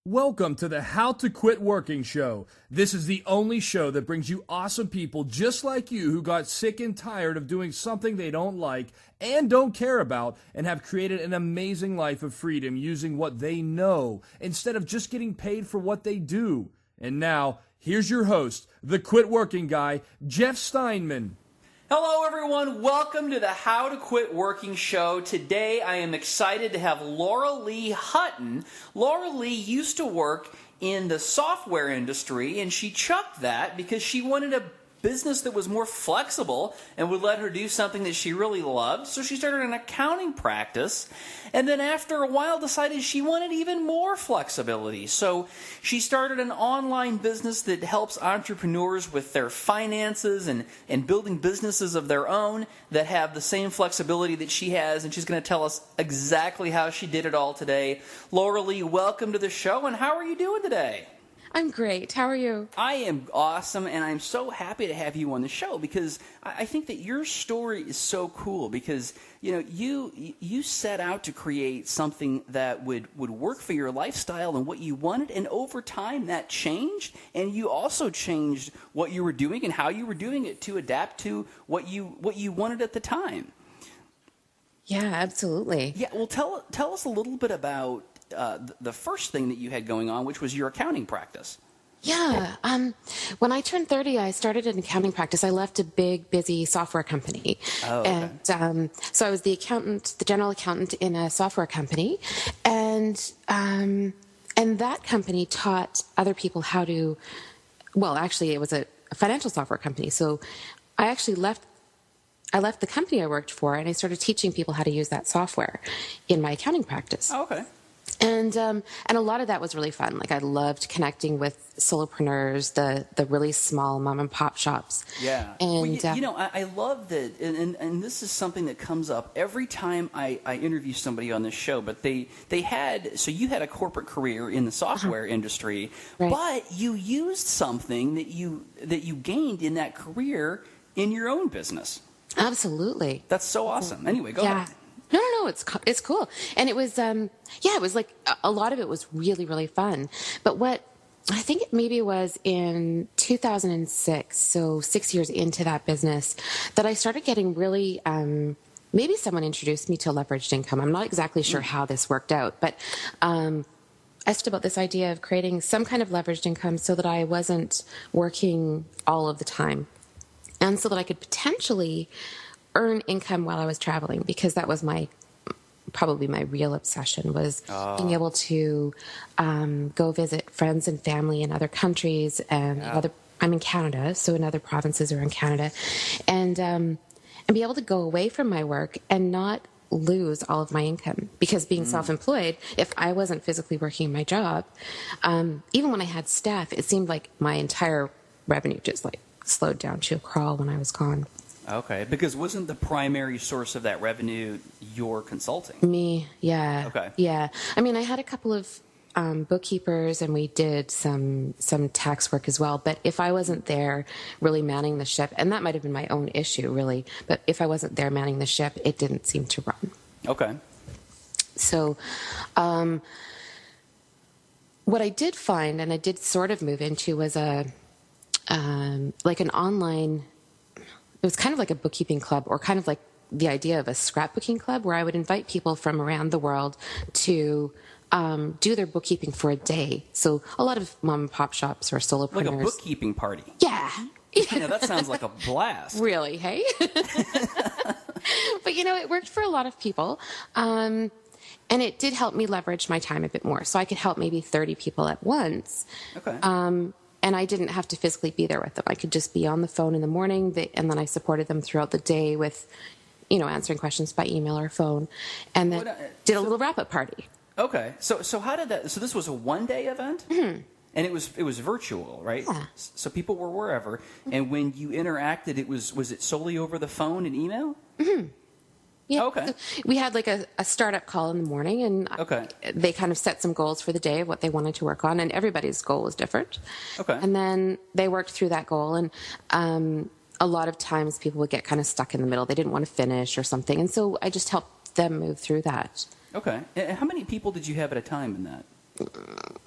Welcome to the How to Quit Working show. This is the only show that brings you awesome people just like you who got sick and tired of doing something they don't like and don't care about and have created an amazing life of freedom using what they know instead of just getting paid for what they do. And now, here's your host, the Quit Working guy, Jeff Steinman. Hello everyone, welcome to the How to Quit Working show. Today I am excited to have Loralee Hutton. Loralee used to work in the software industry and she chucked that because she wanted a business that was more flexible and would let her do something that she really loved. So she started an accounting practice and then after a while decided she wanted even more flexibility. So she started an online business that helps entrepreneurs with their finances and building businesses of their own that have the same flexibility that she has, and she's going to tell us exactly how she did it all today. Loralee, welcome to the show, and how are you doing today? I'm great. How are you? I am awesome, and I'm so happy to have you on the show because I think that your story is so cool because you set out to create something that would work for your lifestyle and what you wanted, and over time that changed, and you also changed what you were doing and how you were doing it to adapt to what you wanted at the time. Yeah, absolutely. Yeah, well, tell us a little bit about the first thing that you had going on, which was your accounting practice. Yeah. When I turned 30, I started an accounting practice. I left a big, busy software company. Oh, okay. And so I was the general accountant in a software company. And that company taught other people how to, well, actually, it was a financial software company. So I actually left the company I worked for, and I started teaching people how to use that software in my accounting practice. Oh, okay. And a lot of that was really fun. Like I loved connecting with solopreneurs, the really small mom and pop shops. Yeah. And well, I love that, and this is something that comes up every time I interview somebody on this show. But you had a corporate career in the software industry, right. But you used something that you gained in that career in your own business. Absolutely. That's so awesome. Anyway, go ahead. No, it's cool. And it was, it was like a lot of it was really, really fun. But what I think it maybe was in 2006, so 6 years into that business, that I started getting really, maybe someone introduced me to leveraged income. I'm not exactly sure how this worked out, but I asked about this idea of creating some kind of leveraged income so that I wasn't working all of the time. And so that I could potentially earn income while I was traveling, because that was probably my real obsession was being able to go visit friends and family in other countries and I'm in Canada, so in other provinces around Canada, and be able to go away from my work and not lose all of my income, because being self-employed, if I wasn't physically working my job, even when I had staff, it seemed like my entire revenue just like slowed down to a crawl when I was gone. Okay, because wasn't the primary source of that revenue your consulting? Me, yeah. Okay. Yeah. I mean, I had a couple of bookkeepers and we did some tax work as well. But if I wasn't there really manning the ship, and that might have been my own issue really, but if I wasn't there manning the ship, it didn't seem to run. Okay. So what I did find, and I did sort of move into, was like an online, it was kind of like a bookkeeping club, or kind of like the idea of a scrapbooking club, where I would invite people from around the world to do their bookkeeping for a day. So a lot of mom and pop shops or solopreneurs. Like a bookkeeping party. Yeah. Yeah, that sounds like a blast. Really, hey? But, it worked for a lot of people. And it did help me leverage my time a bit more. So I could help maybe 30 people at once. Okay. And I didn't have to physically be there with them. I could just be on the phone in the morning, and then I supported them throughout the day with, answering questions by email or phone, and then did a little wrap-up party. Okay. So how did that? So this was a one-day event, and it was virtual, right? Yeah. So people were wherever, and when you interacted, was it solely over the phone and email? Mm-hmm. Yeah. Okay. So we had like a startup call in the morning, and they kind of set some goals for the day of what they wanted to work on, and everybody's goal was different. Okay. And then they worked through that goal, and a lot of times people would get kind of stuck in the middle. They didn't want to finish or something, and so I just helped them move through that. Okay. And how many people did you have at a time in that?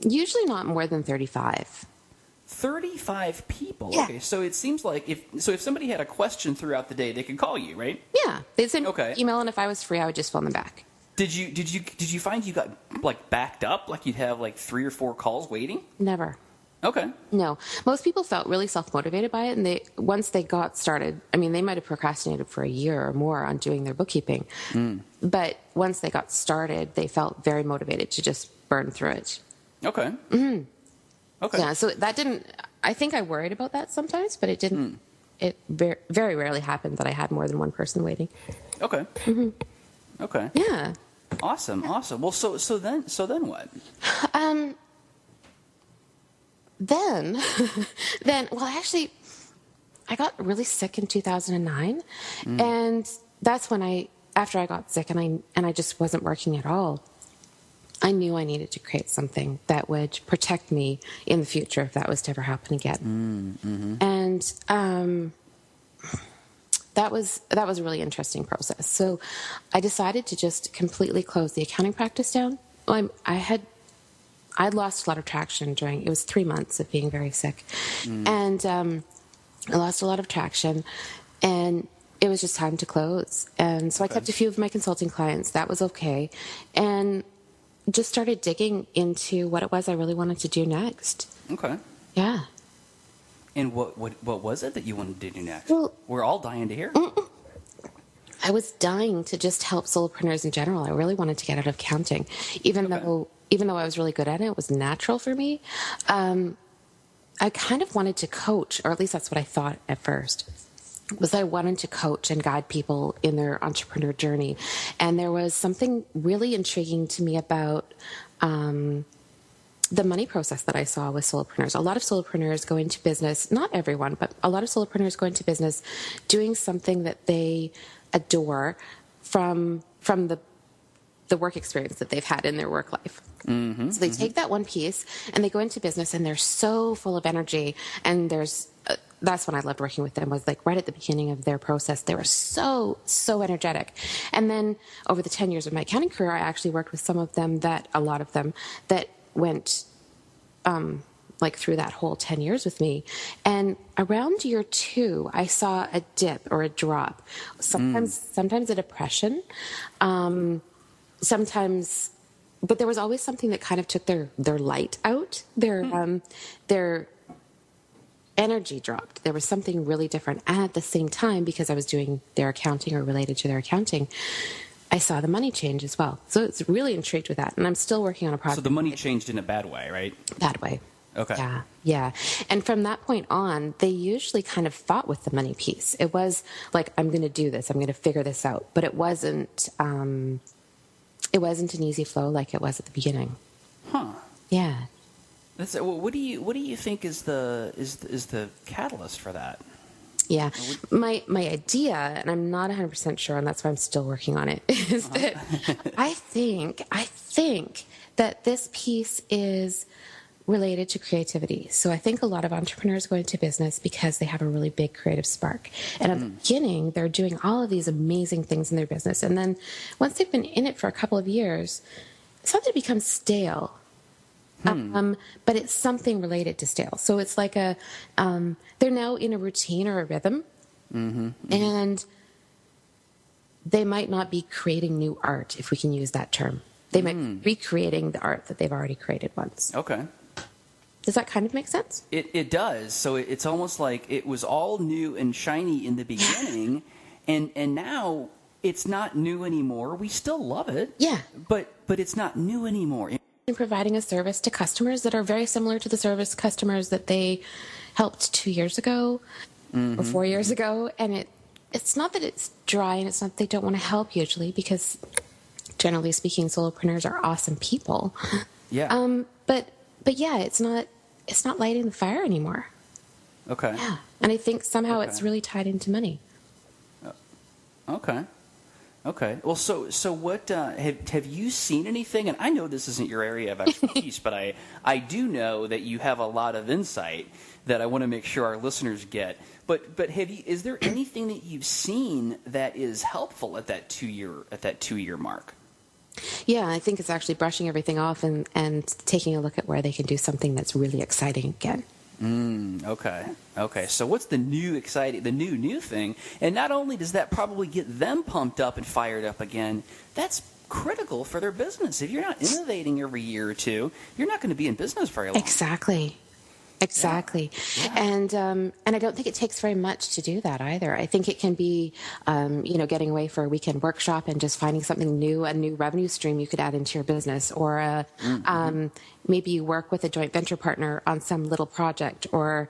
Usually not more than 35. 35 people. Yeah. Okay, so it seems like if somebody had a question throughout the day, they could call you, right? Yeah, they'd send Okay. an email, and if I was free, I would just phone them back. Did you find you got like backed up, like you'd have like 3 or 4 calls waiting? Never. Okay. No. Most people felt really self-motivated by it, and once they got started, I mean, they might have procrastinated for a year or more on doing their bookkeeping. But once they got started, they felt very motivated to just burn through it. Okay. Okay. Yeah, so that didn't, I think I worried about that sometimes, but it didn't, it very, very rarely happened that I had more than one person waiting. Okay. Okay. Yeah. Awesome. Well, so then what? Then, well, actually, I got really sick in 2009, and that's when after I got sick and I just wasn't working at all, I knew I needed to create something that would protect me in the future if that was to ever happen again. And that was a really interesting process. So I decided to just completely close the accounting practice down. I'd lost a lot of traction it was 3 months of being very sick. And I lost a lot of traction, and it was just time to close. And so I kept a few of my consulting clients. That was okay. And just started digging into what it was I really wanted to do next. Okay. Yeah. And what was it that you wanted to do next? Well, we're all dying to hear. I was dying to just help solopreneurs in general. I really wanted to get out of accounting, even though I was really good at it. It was natural for me. I kind of wanted to coach, or at least that's what I thought at first. I wanted to coach and guide people in their entrepreneur journey. And there was something really intriguing to me about the money process that I saw with solopreneurs. A lot of solopreneurs go into business, not everyone, but a lot of solopreneurs go into business doing something that they adore from the work experience that they've had in their work life. So they take that one piece and they go into business, and they're so full of energy. And that's when I loved working with them, was like right at the beginning of their process. They were so energetic. And then over the 10 years of my accounting career, I actually worked with a lot of them that went like through that whole 10 years with me. And around year 2, I saw a dip or a drop. Sometimes a depression. Sometimes, but there was always something that kind of took their light out. Their energy dropped. There was something really different. And at the same time, because I was doing their accounting or related to their accounting, I saw the money change as well. So it's really intrigued with that. And I'm still working on a project. So the money changed in a bad way, right? Bad way. Okay. Yeah. And from that point on, they usually kind of fought with the money piece. It was like, I'm going to do this. I'm going to figure this out. But it wasn't an easy flow like it was at the beginning. Huh. Yeah. What do you think is the catalyst for that? Yeah. My idea, and I'm not 100% sure, and that's why I'm still working on it, is that I think that this piece is related to creativity. So I think a lot of entrepreneurs go into business because they have a really big creative spark. And at the beginning, they're doing all of these amazing things in their business. And then once they've been in it for a couple of years, something becomes stale. But it's something related to stale. So it's like they're now in a routine or a rhythm. And they might not be creating new art, if we can use that term. They might be recreating the art that they've already created once. Okay. Does that kind of make sense? It does. So it's almost like it was all new and shiny in the beginning, and now it's not new anymore. We still love it. Yeah. But it's not new anymore. Providing a service to customers that are very similar to the service customers that they helped 2 years ago or 4 years ago. And it's not that it's dry, and it's not that they don't want to help usually, because generally speaking, solopreneurs are awesome people. Yeah. But yeah, it's not lighting the fire anymore. Okay. Yeah. And I think somehow it's really tied into money. Okay. Well, so what have you seen anything? And I know this isn't your area of expertise, but I do know that you have a lot of insight that I want to make sure our listeners get. But is there anything that you've seen that is helpful at that 2 year mark? Yeah, I think it's actually brushing everything off and taking a look at where they can do something that's really exciting again. Okay. So what's the new thing? And not only does that probably get them pumped up and fired up again, that's critical for their business. If you're not innovating every year or two, you're not going to be in business very long. Exactly. Yeah. And I don't think it takes very much to do that either. I think it can be, getting away for a weekend workshop and just finding something new, a new revenue stream you could add into your business, or maybe you work with a joint venture partner on some little project, or,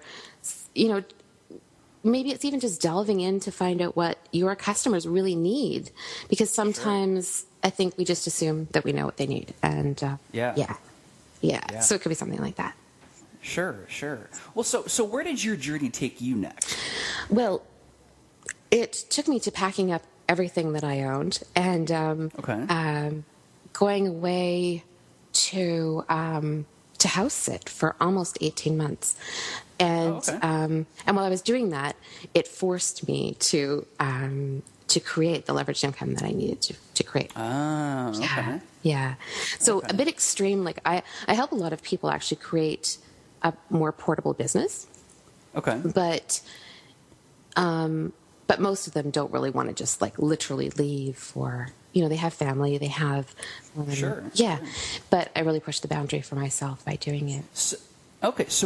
maybe it's even just delving in to find out what your customers really need, because sometimes I think we just assume that we know what they need, and yeah. So it could be something like that. Sure. Well, so where did your journey take you next? Well, it took me to packing up everything that I owned and going away to house sit for almost 18 months. And while I was doing that, it forced me to create the leveraged income that I needed to create. Oh, okay. Yeah. So a bit extreme. Like I help a lot of people actually create a more portable business. Okay. But most of them don't really want to just like literally leave for, they have family, they have... Sure. Yeah. But I really pushed the boundary for myself by doing it. So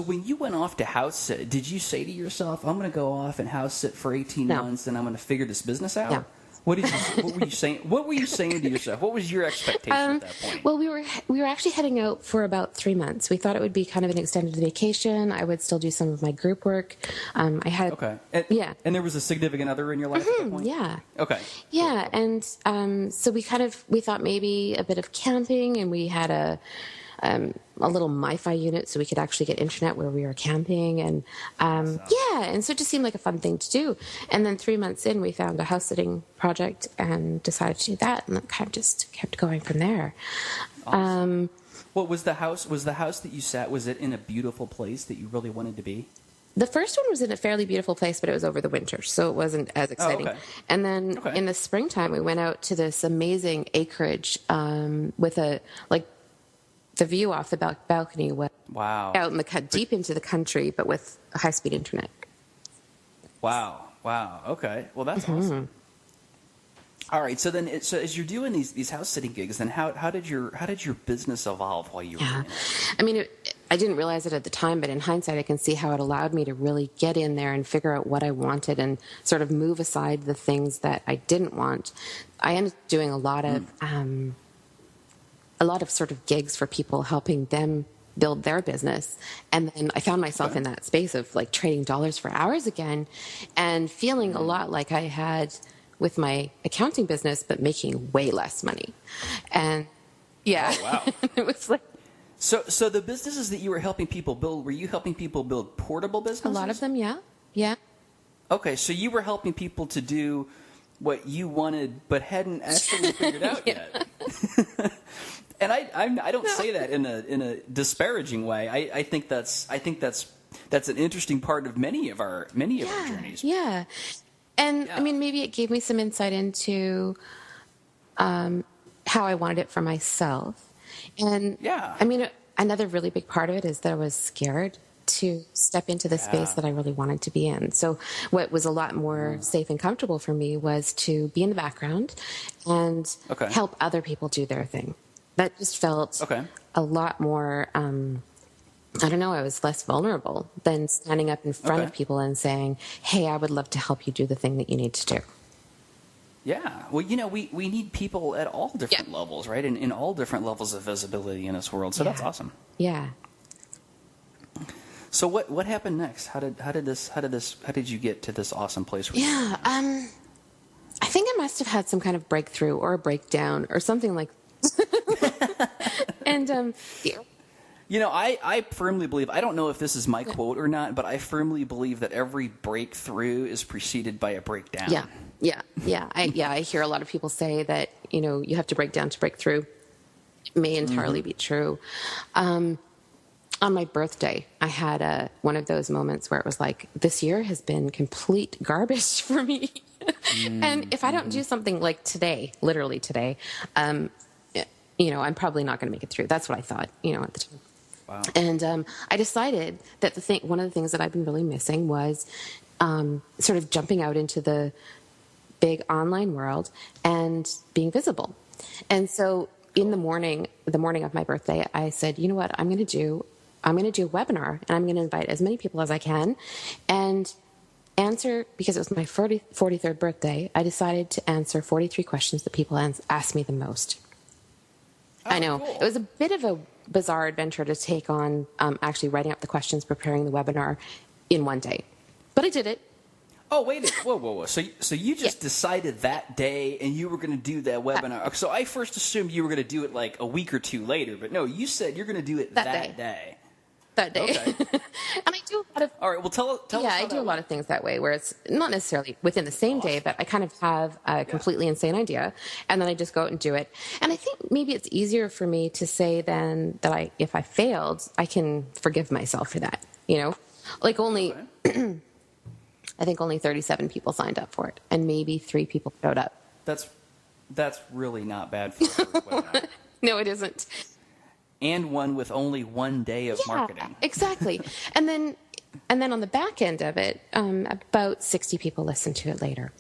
when you went off to house sit, did you say to yourself, I'm going to go off and house sit for 18 months and I'm going to figure this business out? No. What were you saying? What were you saying to yourself? What was your expectation at that point? Well, we were actually heading out for about 3 months. We thought it would be kind of an extended vacation. I would still do some of my group work. I had And there was a significant other in your life at that point? Yeah. Okay. Yeah, and so we thought maybe a bit of camping, and we had a little MiFi unit so we could actually get internet where we were camping, and and so it just seemed like a fun thing to do. And then 3 months in, we found a house sitting project and decided to do that, and that kind of just kept going from there. Awesome. What was the house that you sat, was it in a beautiful place that you really wanted to be? The first one was in a fairly beautiful place, but it was over the winter, so it wasn't as exciting. Oh, okay. And then in the springtime, we went out to this amazing acreage with the view off the balcony was out in the deep into the country, but with high-speed internet. Wow. Okay. Well, that's awesome. All right. So as you're doing these house sitting gigs, then how did your business evolve while you were doing it? I mean, I didn't realize it at the time, but in hindsight, I can see how it allowed me to really get in there and figure out what I wanted and sort of move aside the things that I didn't want. I ended up doing a lot of sort of gigs for people, helping them build their business. And then I found myself in that space of like trading dollars for hours again and feeling a lot like I had with my accounting business, but making way less money. And it was like... So the businesses that you were helping people build, were you helping people build portable businesses? A lot of them, yeah. Okay, so you were helping people to do what you wanted but hadn't actually figured out yet. And I don't say that in a disparaging way. I think that's an interesting part of many of our journeys. Yeah. And I mean, maybe it gave me some insight into how I wanted it for myself. And I mean, another really big part of it is that I was scared to step into the space that I really wanted to be in. So what was a lot more safe and comfortable for me was to be in the background and help other people do their thing. That just felt a lot more, I don't know, I was less vulnerable than standing up in front of people and saying, hey, I would love to help you do the thing that you need to do. Yeah. Well, we need people at all different levels, right? In all different levels of visibility in this world. So that's awesome. Yeah. So what happened next? How did you get to this awesome place? I think I must have had some kind of breakthrough or a breakdown or something like and I firmly believe, I don't know if this is my quote or not, but I firmly believe that every breakthrough is preceded by a breakdown. I hear a lot of people say that, you have to break down to break through. It may entirely be true. On my birthday, I had one of those moments where it was like, this year has been complete garbage for me. And if I don't do something like today, literally today, I'm probably not going to make it through. That's what I thought, at the time. Wow. And I decided that one of the things that I've been really missing was sort of jumping out into the big online world and being visible. And so in the morning of my birthday, I said, you know what, I'm going to do a webinar, and I'm going to invite as many people as I can and answer, because it was my 43rd birthday, I decided to answer 43 questions that people asked me the most. Oh, I know. cool. It was a bit of a bizarre adventure to take on actually writing up the questions, preparing the webinar in one day. But I did it. Oh, wait a whoa. So you just decided that day and you were going to do that webinar. So I first assumed you were going to do it like a week or two later, but no, you said you're going to do it that day. That day. Okay. And I do a lot of... All right, well, tell us how I do a lot of things that way, where it's not necessarily within the same day, but I kind of have a completely insane idea, and then I just go out and do it. And I think maybe it's easier for me to say then that if I failed, I can forgive myself for that, Like only... Okay. I think only 37 people signed up for it, and maybe 3 people showed up. That's really not bad for a first webinar. No, it isn't. And one with only one day of marketing. Exactly. And then on the back end of it, about 60 people listened to it later.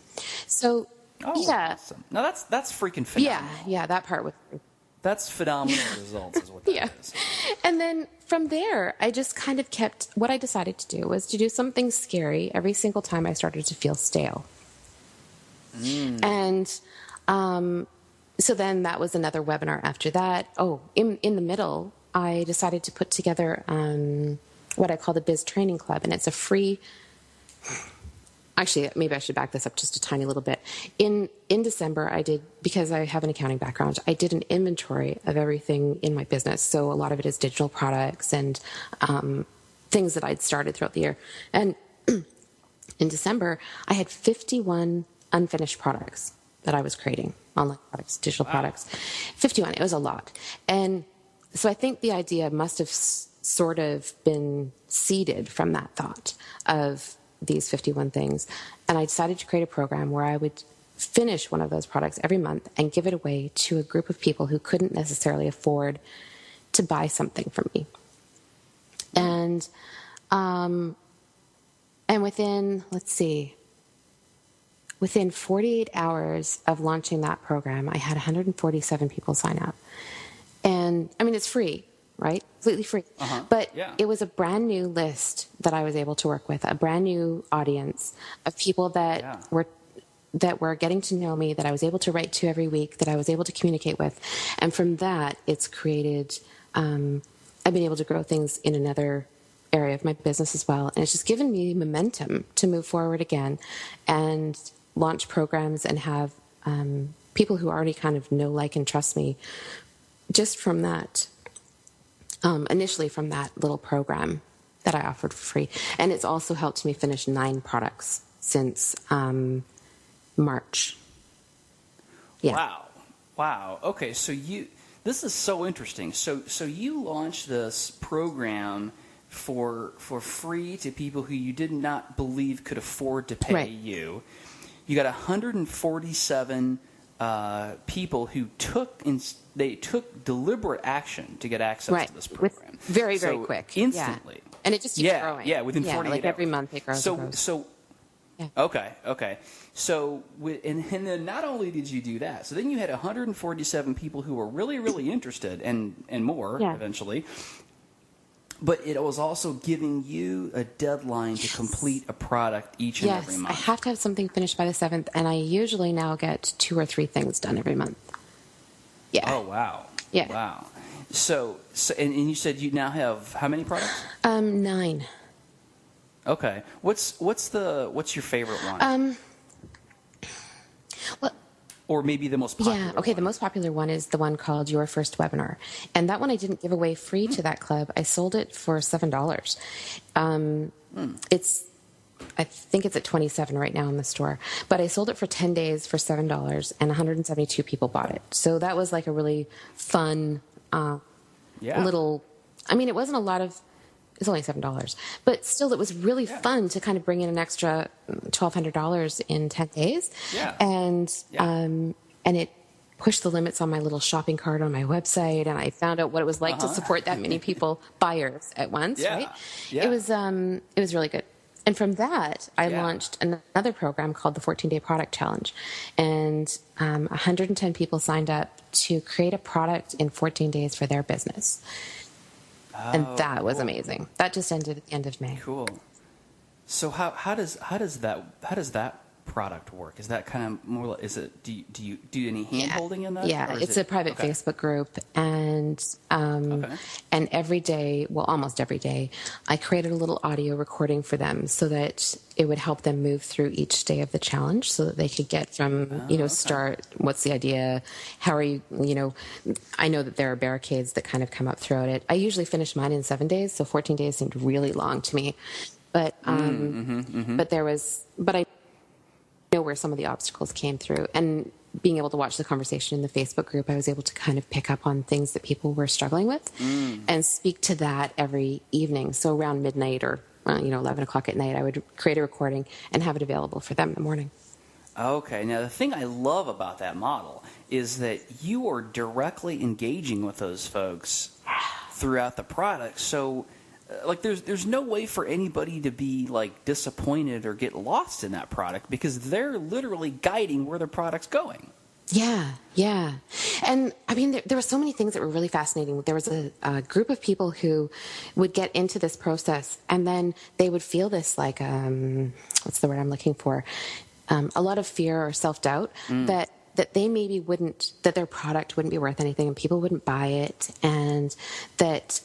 So, awesome. Now that's freaking phenomenal. Yeah, that part was... That's phenomenal results is what that is. And then from there, I just kind of what I decided to do was to do something scary every single time I started to feel stale. And so then that was another webinar after that. Oh, in the middle, I decided to put together what I call the Biz Training Club, and it's a free... Actually, maybe I should back this up just a tiny little bit. In December, I did, because I have an accounting background, I did an inventory of everything in my business. So a lot of it is digital products and things that I'd started throughout the year. And in December, I had 51 unfinished products that I was creating, online products, digital products. 51, it was a lot. And so I think the idea must have sort of been seeded from that thought of these 51 things. And I decided to create a program where I would finish one of those products every month and give it away to a group of people who couldn't necessarily afford to buy something from me. And within 48 hours of launching that program, I had 147 people sign up. And I mean, it's free, right? Completely free. But it was a brand new list that I was able to work with, a brand new audience of people that were getting to know me, that I was able to write to every week, that I was able to communicate with. And from that, it's created, I've been able to grow things in another area of my business as well. And it's just given me momentum to move forward again and launch programs and have people who already kind of know, like, and trust me just from that. Initially from that little program that I offered for free. And it's also helped me finish 9 products since March. Yeah. Wow. Okay, so this is so interesting. So you launched this program for free to people who you did not believe could afford to pay you. You got 147 people who took deliberate action to get access to this program. Very, very quick. Instantly. Yeah. And it just keeps growing. Yeah, within 48 hours. Like every month it grows and grows. Okay. So, and then not only did you do that, so then you had 147 people who were really, really interested and more eventually. But it was also giving you a deadline to complete a product each and every month. I have to have something finished by the 7th, and I usually now get 2 or 3 things done every month. Yeah. Oh, wow. Yeah. Wow. So and you said you now have how many products? 9. Okay. What's your favorite one? Well, or maybe the most popular one. The most popular one is the one called Your First Webinar. And that one I didn't give away free to that club. I sold it for $7. I think it's at $27 right now in the store. But I sold it for 10 days for $7, and 172 people bought it. So that was like a really fun little... I mean, it wasn't a lot of... It's only $7. But still, it was really fun to kind of bring in an extra $1,200 in 10 days. Yeah. And it pushed the limits on my little shopping cart on my website, and I found out what it was like to support that many buyers at once, right? Yeah. It was really good. And from that, I launched another program called the 14-Day Product Challenge. And 110 people signed up to create a product in 14 days for their business. And that was amazing. That just ended at the end of May. Cool. So how does that product work? Is that kind of more? Is it? Do you do any hand holding in that? Yeah, it's a private Facebook group, and every day, well, almost every day, I created a little audio recording for them so that it would help them move through each day of the challenge, so that they could get from start. What's the idea? How are you? I know that there are barricades that kind of come up throughout it. I usually finish mine in 7 days, so 14 days seemed really long to me. But but I know where some of the obstacles came through, and being able to watch the conversation in the Facebook group, I was able to kind of pick up on things that people were struggling with and speak to that every evening. So around midnight or 11 o'clock at night, I would create a recording and have it available for them in the morning. Okay. Now, the thing I love about that model is that you are directly engaging with those folks throughout the product. So there's no way for anybody to be disappointed or get lost in that product, because they're literally guiding where the product's going. Yeah. And I mean, there were so many things that were really fascinating. There was a group of people who would get into this process, and then they would feel this what's the word I'm looking for? A lot of fear or self-doubt that they maybe that their product wouldn't be worth anything and people wouldn't buy it, and that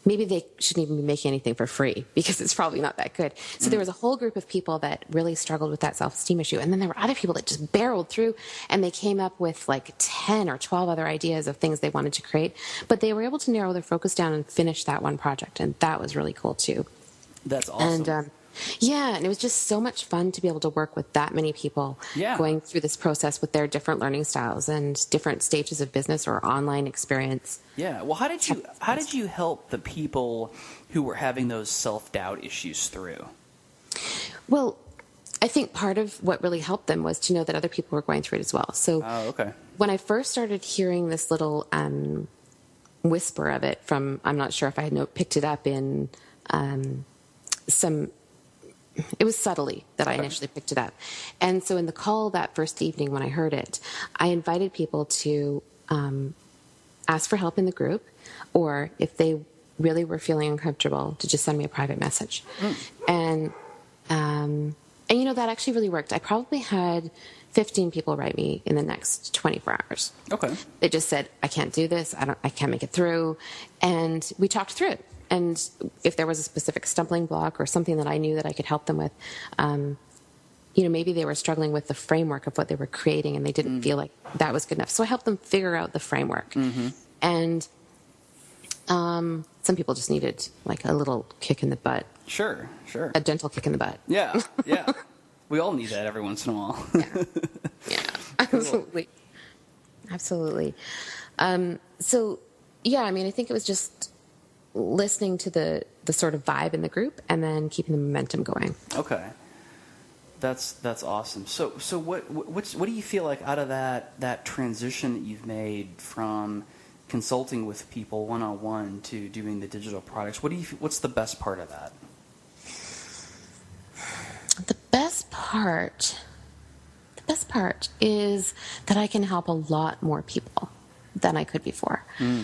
maybe they shouldn't even be making anything for free because it's probably not that good. So there was a whole group of people that really struggled with that self-esteem issue. And then there were other people that just barreled through, and they came up with 10 or 12 other ideas of things they wanted to create. But they were able to narrow their focus down and finish that one project. And that was really cool too. That's awesome. And and it was just so much fun to be able to work with that many people going through this process with their different learning styles and different stages of business or online experience. Yeah. Well, how did you help the people who were having those self-doubt issues through? Well, I think part of what really helped them was to know that other people were going through it as well. So when I first started hearing this little whisper of it from, I'm not sure if I had picked it up in it was subtly that I initially picked it up. And so in the call that first evening when I heard it, I invited people to ask for help in the group, or if they really were feeling uncomfortable, to just send me a private message. And that actually really worked. I probably had 15 people write me in the next 24 hours. Okay. They just said, I can't do this. I can't make it through. And we talked through it. And if there was a specific stumbling block or something that I knew that I could help them with, maybe they were struggling with the framework of what they were creating and they didn't feel like that was good enough. So I helped them figure out the framework. And some people just needed a little kick in the butt. Sure. A gentle kick in the butt. Yeah. We all need that every once in a while. Yeah, absolutely. Absolutely. I think it was just listening to the sort of vibe in the group and then keeping the momentum going. Okay. That's awesome. So what do you feel like out of that transition that you've made from consulting with people one-on-one to doing the digital products? What's the best part of that? The best part is that I can help a lot more people than I could before.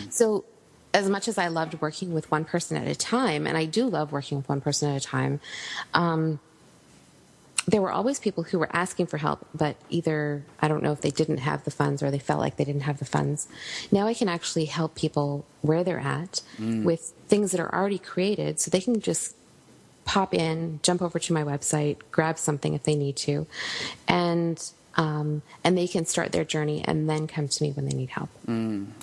So as much as I loved working with one person at a time, and I do love working with one person at a time, there were always people who were asking for help, but either, I don't know if they didn't have the funds or they felt like they didn't have the funds. Now I can actually help people where they're at with things that are already created, so they can just pop in, jump over to my website, grab something if they need to, and they can start their journey and then come to me when they need help.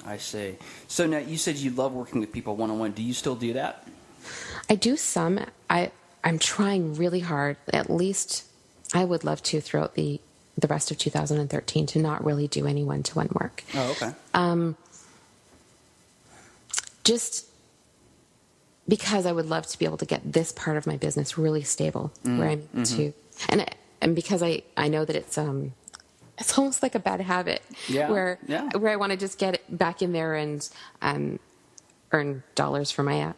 I see. So now you said you love working with people one-on-one. Do you still do that? I do some. I'm trying really hard. At least I would love to throughout the rest of 2013 to not really do any one-to-one work. Oh, okay. Just because I would love to be able to get this part of my business really stable where I'm able to, and because I know that it's it's almost like a bad habit where I want to just get back in there and earn dollars for my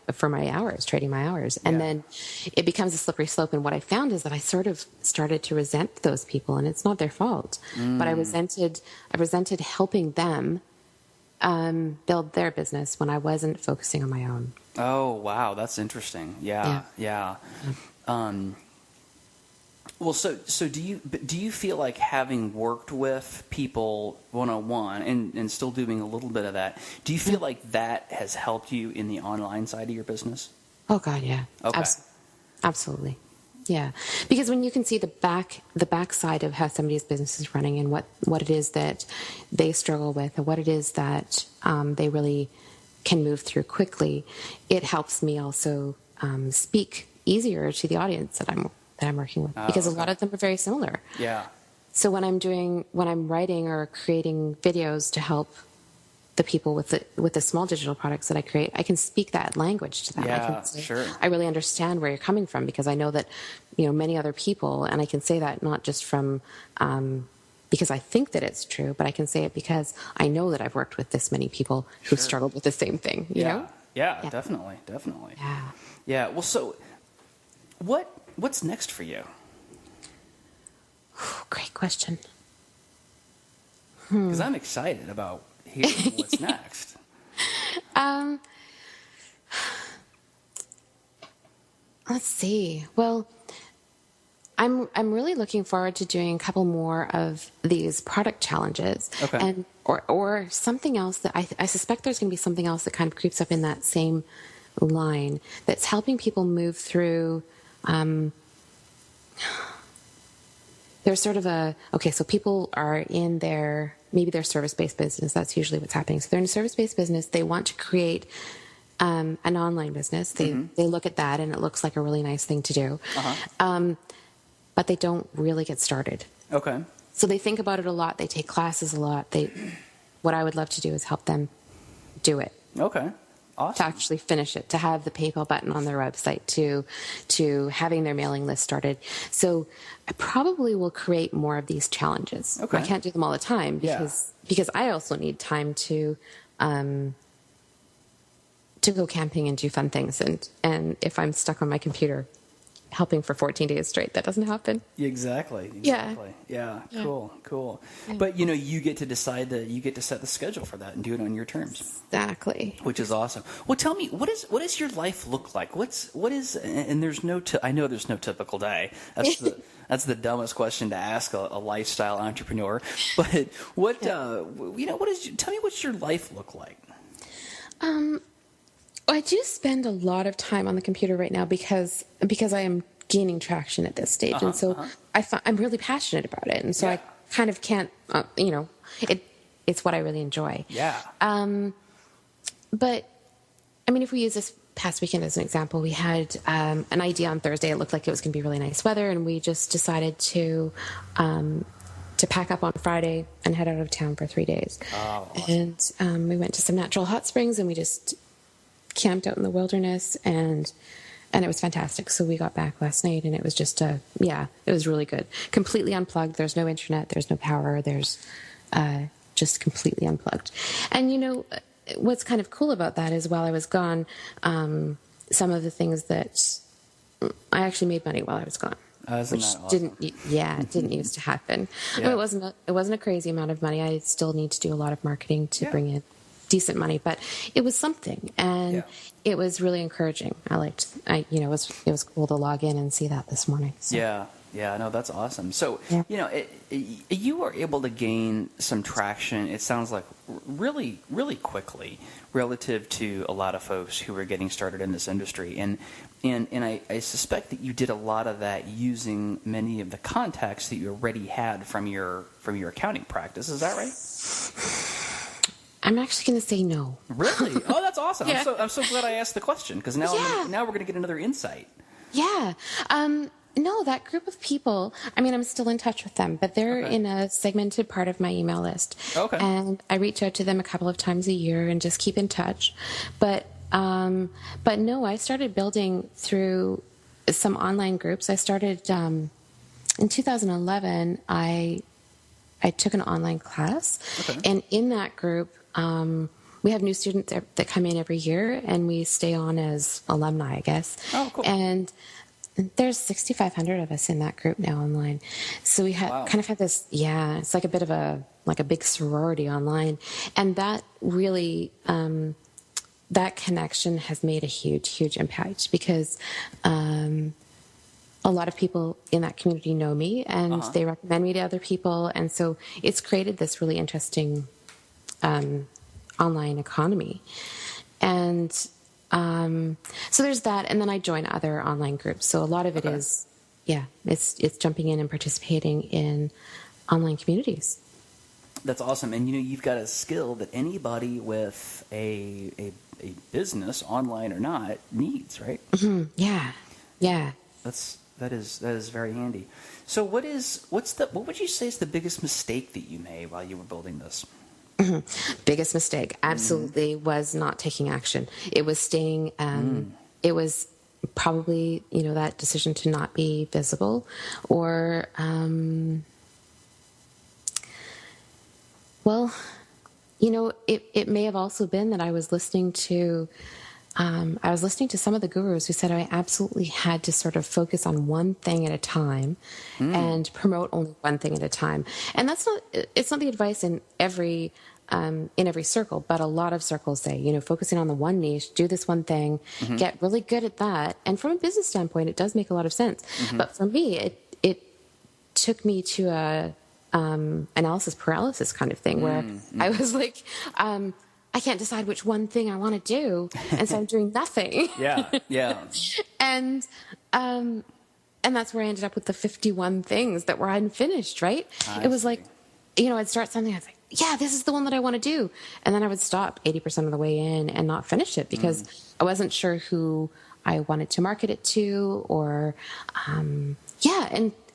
hours, trading my hours. And then it becomes a slippery slope. And what I found is that I sort of started to resent those people, and it's not their fault. But I resented helping them build their business when I wasn't focusing on my own. Oh, wow. That's interesting. Yeah. Well, so do you feel like, having worked with people one-on-one and still doing a little bit of that, do you feel like that has helped you in the online side of your business? Oh God, yeah. Okay. Absolutely. Yeah. Because when you can see the back side of how somebody's business is running and what it is that they struggle with and what it is that they really can move through quickly, it helps me also speak easier to the audience that I'm working with, because a lot of them are very similar. Yeah. So when I'm writing or creating videos to help the people with the small digital products that I create, I can speak that language to them. Yeah, I can say, sure. I really understand where you're coming from, because I know that, many other people, and I can say that not just from, because I think that it's true, but I can say it because I know that I've worked with this many people who've struggled with the same thing, you know? Yeah, definitely. Yeah. Well, so what's next for you? Great question. Because I'm excited about hearing what's next. Let's see. Well, I'm really looking forward to doing a couple more of these product challenges, and or something else that I suspect there's going to be something else that kind of creeps up in that same line that's helping people move through. There's sort of so people are in maybe their service-based business. That's usually what's happening. So they're in a service-based business. They want to create an online business. They look at that and it looks like a really nice thing to do. But they don't really get started. Okay. So they think about it a lot. They take classes a lot. What I would love to do is help them do it. Okay. Awesome. To actually finish it, to have the PayPal button on their website, to having their mailing list started. So I probably will create more of these challenges. Okay. I can't do them all the time because I also need time to go camping and do fun things. And if I'm stuck on my computer helping for 14 days straight, that doesn't happen. Exactly. Yeah. Cool. Yeah. But you get to decide you get to set the schedule for that and do it on your terms. Exactly. Which is awesome. Well, tell me, what does your life look like? And there's I know there's no typical day. That's the dumbest question to ask a lifestyle entrepreneur. But tell me, what's your life look like? I do spend a lot of time on the computer right now because I am gaining traction at this stage, and so I'm really passionate about it, and so I kind of can't, it's what I really enjoy. Yeah. But I mean, if we use this past weekend as an example, we had an idea on Thursday. It looked like it was going to be really nice weather, and we just decided to pack up on Friday and head out of town for 3 days. Oh, awesome. And we went to some natural hot springs, and we just camped out in the wilderness, and it was fantastic. So we got back last night, and it was just it was really good. Completely unplugged. There's no internet. There's no power. There's just completely unplugged. And what's kind of cool about that is while I was gone, some of the things that I actually made money while I was gone. Which awesome? didn't used to happen. Yeah. I mean, it wasn't a crazy amount of money. I still need to do a lot of marketing to bring in decent money, but it was something, and it was really encouraging. It was cool to log in and see that this morning. So. Yeah, no, that's awesome. So, you were able to gain some traction, it sounds like, really, really quickly relative to a lot of folks who were getting started in this industry. And I suspect that you did a lot of that using many of the contacts that you already had from your accounting practice. Is that right? I'm actually going to say no. Really? Oh, that's awesome. Yeah. I'm so glad I asked the question, because now we're going to get another insight. Yeah. No, that group of people, I mean, I'm still in touch with them, but they're in a segmented part of my email list. Okay. And I reach out to them a couple of times a year and just keep in touch. But no, I started building through some online groups. I started, in 2011, I I took an online class, and in that group, we have new students that come in every year, and we stay on as alumni, I guess. Oh, cool. And there's 6,500 of us in that group now online. So we kind of have this, it's like a bit of a big sorority online. And that really, that connection has made a huge, huge impact because a lot of people in that community know me and they recommend me to other people. And so it's created this really interesting online economy. And so there's that. And then I join other online groups. So a lot of it is, it's jumping in and participating in online communities. That's awesome. And, you've got a skill that anybody with a business, online or not, needs, right? Mm-hmm. Yeah. Yeah. That is very handy. So what would you say is the biggest mistake that you made while you were building this? Mm-hmm. Biggest mistake absolutely was not taking action. It was staying, it was probably, that decision to not be visible or, it may have also been that I was listening to some of the gurus who said I absolutely had to sort of focus on one thing at a time and promote only one thing at a time. And it's not the advice in every circle, but a lot of circles say, focusing on the one niche, do this one thing, get really good at that. And from a business standpoint, it does make a lot of sense. But for me, it took me to a analysis paralysis kind of thing where I was like, I can't decide which one thing I want to do, and so I'm doing nothing. Yeah. And that's where I ended up with the 51 things that were unfinished, right? It was like, I'd start something, I'd say, yeah, this is the one that I want to do. And then I would stop 80% of the way in and not finish it because I wasn't sure who I wanted to market it to or,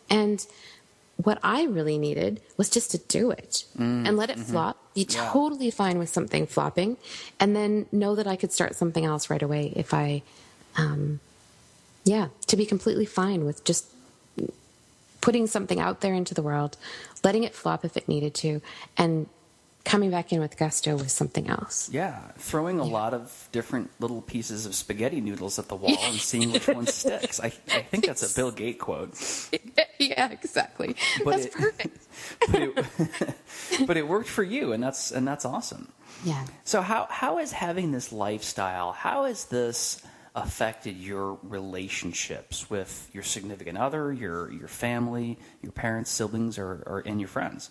and what I really needed was just to do it and let it flop, be totally fine with something flopping, and then know that I could start something else right away if I, to be completely fine with just putting something out there into the world, letting it flop if it needed to, and coming back in with gusto with something else. Yeah, throwing a lot of different little pieces of spaghetti noodles at the wall and seeing which one sticks. I think that's a Bill Gates quote. Yeah, exactly. That's perfect. But it worked for you, and that's awesome. Yeah. So how is having this lifestyle, how has this affected your relationships with your significant other, your family, your parents, siblings, or and your friends?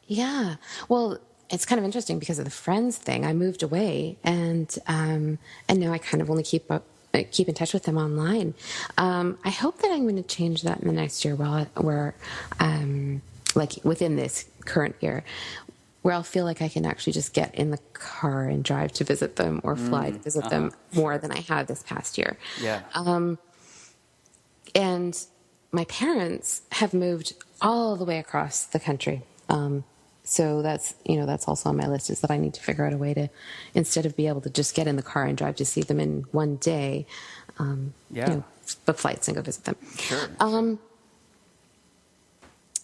Yeah. Well, it's kind of interesting because of the friends thing. I moved away, and now I kind of only keep in touch with them online. I hope that I'm going to change that in the next year, where like within this current year, where I'll feel like I can actually just get in the car and drive to visit them or fly to visit them more than I have this past year. Yeah. And my parents have moved all the way across the country. So that's also on my list, is that I need to figure out a way to, instead of be able to just get in the car and drive to see them in one day, book flights and go visit them. Sure.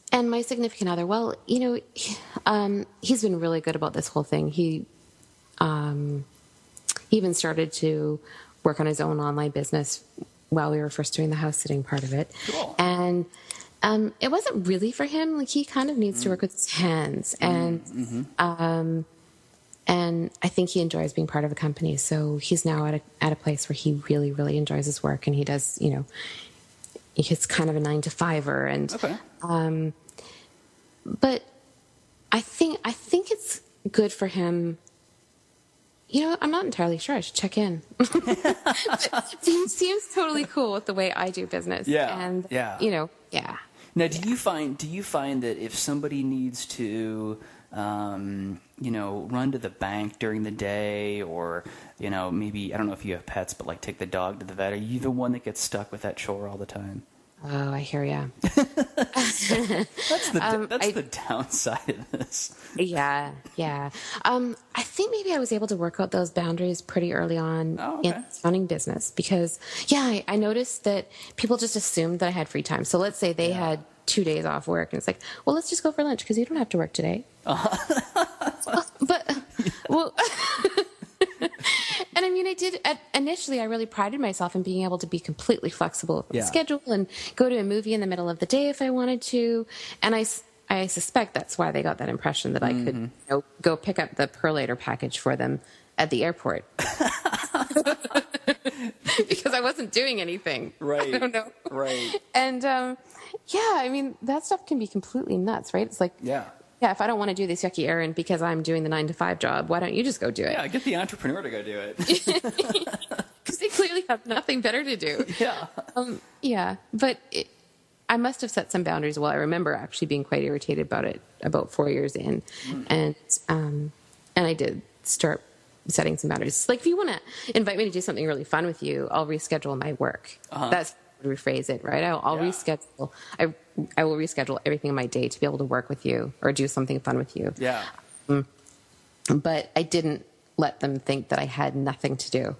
And my significant other, well, he's been really good about this whole thing. He even started to work on his own online business while we were first doing the house sitting part of it. Cool. And it wasn't really for him. Like, he kind of needs to work with his hands, and I think he enjoys being part of a company. So he's now at a place where he really, really enjoys his work, and he does, it's kind of a 9-to-5er, and okay. But I think it's good for him. I'm not entirely sure. I should check in. He seems totally cool with the way I do business. Yeah. And yeah. Now, do you find that if somebody needs to, run to the bank during the day, or maybe, I don't know if you have pets, but like take the dog to the vet, are you the one that gets stuck with that chore all the time? Oh, I hear ya. That's the downside of this. Yeah. I think maybe I was able to work out those boundaries pretty early on in the running business, because I noticed that people just assumed that I had free time. So let's say they had 2 days off work. And it's like, well, let's just go for lunch because you don't have to work today. But, well, and I mean, initially, I really prided myself in being able to be completely flexible with the schedule and go to a movie in the middle of the day if I wanted to. And I suspect that's why they got that impression that I could go pick up the perlator package for them at the airport. Because I wasn't doing anything. Right. I don't know. Right. And, I mean, that stuff can be completely nuts, right? It's like, if I don't want to do this yucky errand because I'm doing the 9-to-5 job, why don't you just go do it? Yeah, get the entrepreneur to go do it. Because they clearly have nothing better to do. Yeah. But I must have set some boundaries. Well, I remember actually being quite irritated about it about 4 years in. And I did start setting some boundaries. Like, if you want to invite me to do something really fun with you, I'll reschedule my work. That's how to rephrase it, right? I'll reschedule. I will reschedule everything in my day to be able to work with you or do something fun with you. Yeah. But I didn't let them think that I had nothing to do.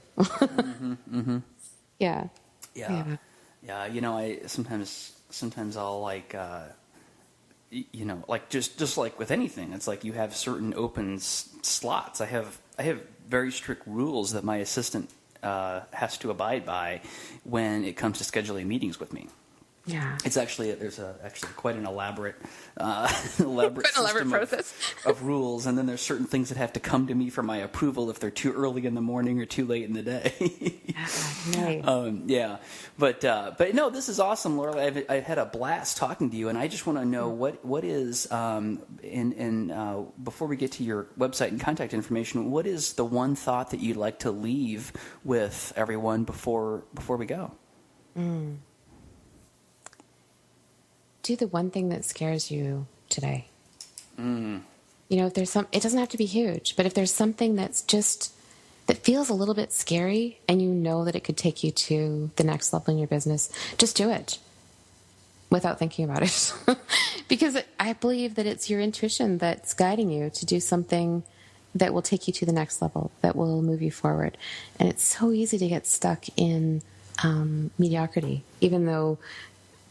Yeah. You know, I sometimes I'll like, you know, like just like with anything, it's like you have certain open slots. I have very strict rules that my assistant has to abide by when it comes to scheduling meetings with me. Yeah, it's actually there's actually quite an elaborate system process of rules, and then there's certain things that have to come to me for my approval if they're too early in the morning or too late in the day. Nice. But no, this is awesome, Loralee. I've had a blast talking to you, and I just want to know what is before we get to your website and contact information, what is the one thought that you'd like to leave with everyone before we go? Do the one thing that scares you today. You know, if there's it doesn't have to be huge, but if there's something that feels a little bit scary and you know that it could take you to the next level in your business, just do it without thinking about it. Because I believe that it's your intuition that's guiding you to do something that will take you to the next level, that will move you forward. And it's so easy to get stuck in mediocrity, even though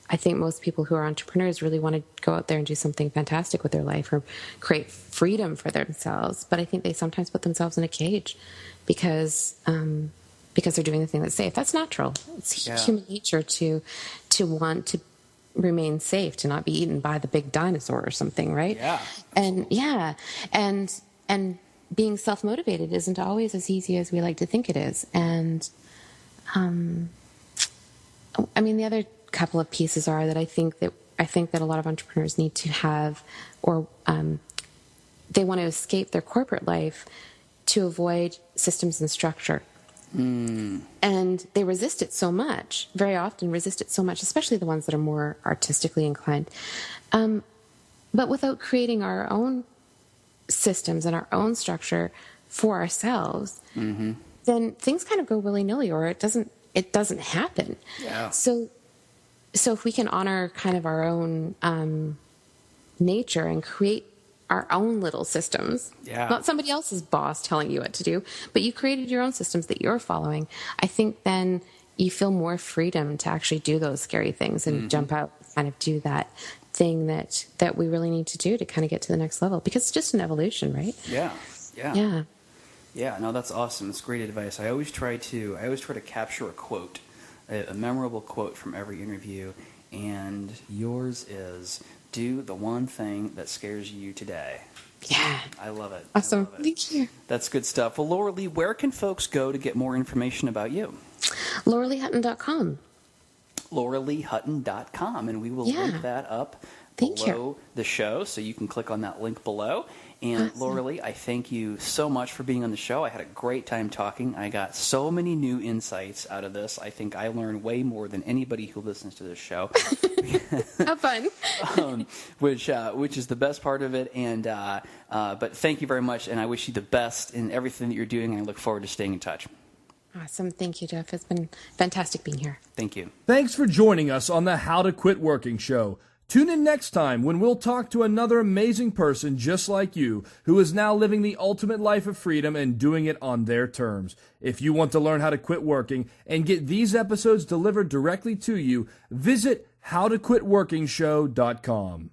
I think most people who are entrepreneurs really want to go out there and do something fantastic with their life or create freedom for themselves. But I think they sometimes put themselves in a cage because they're doing the thing that's safe. That's natural. It's human nature to want to remain safe, to not be eaten by the big dinosaur or something, right? And being self-motivated isn't always as easy as we like to think it is. And I mean, the other couple of pieces are that I think that a lot of entrepreneurs need to have, or they want to escape their corporate life to avoid systems and structure. And they resist it so much, very often resist it so much, especially the ones that are more artistically inclined. But without creating our own systems and our own structure for ourselves, then things kind of go willy-nilly, or it doesn't happen. Yeah. So if we can honor kind of our own nature and create our own little systems, not somebody else's boss telling you what to do, but you created your own systems that you're following, I think then you feel more freedom to actually do those scary things and jump out and kind of do that thing that we really need to do to kind of get to the next level, because it's just an evolution, right? Yeah, no, that's awesome. It's great advice. I always try to capture a quote, a memorable quote from every interview, and yours is, do the one thing that scares you today. Yeah. I love it. Awesome. I love it. Thank you. That's good stuff. Well, Loralee, where can folks go to get more information about you? LoraleeHutton.com. LoraleeHutton.com, and we will link that up below the show, so you can click on that link below. And Loralee, I thank you so much for being on the show. I had a great time talking. I got so many new insights out of this. I think I learned way more than anybody who listens to this show. Have fun. Which is the best part of it. And but thank you very much, and I wish you the best in everything that you're doing, and I look forward to staying in touch. Awesome. Thank you, Jeff. It's been fantastic being here. Thank you. Thanks for joining us on the How to Quit Working show. Tune in next time when we'll talk to another amazing person just like you who is now living the ultimate life of freedom and doing it on their terms. If you want to learn how to quit working and get these episodes delivered directly to you, visit howtoquitworkingshow.com.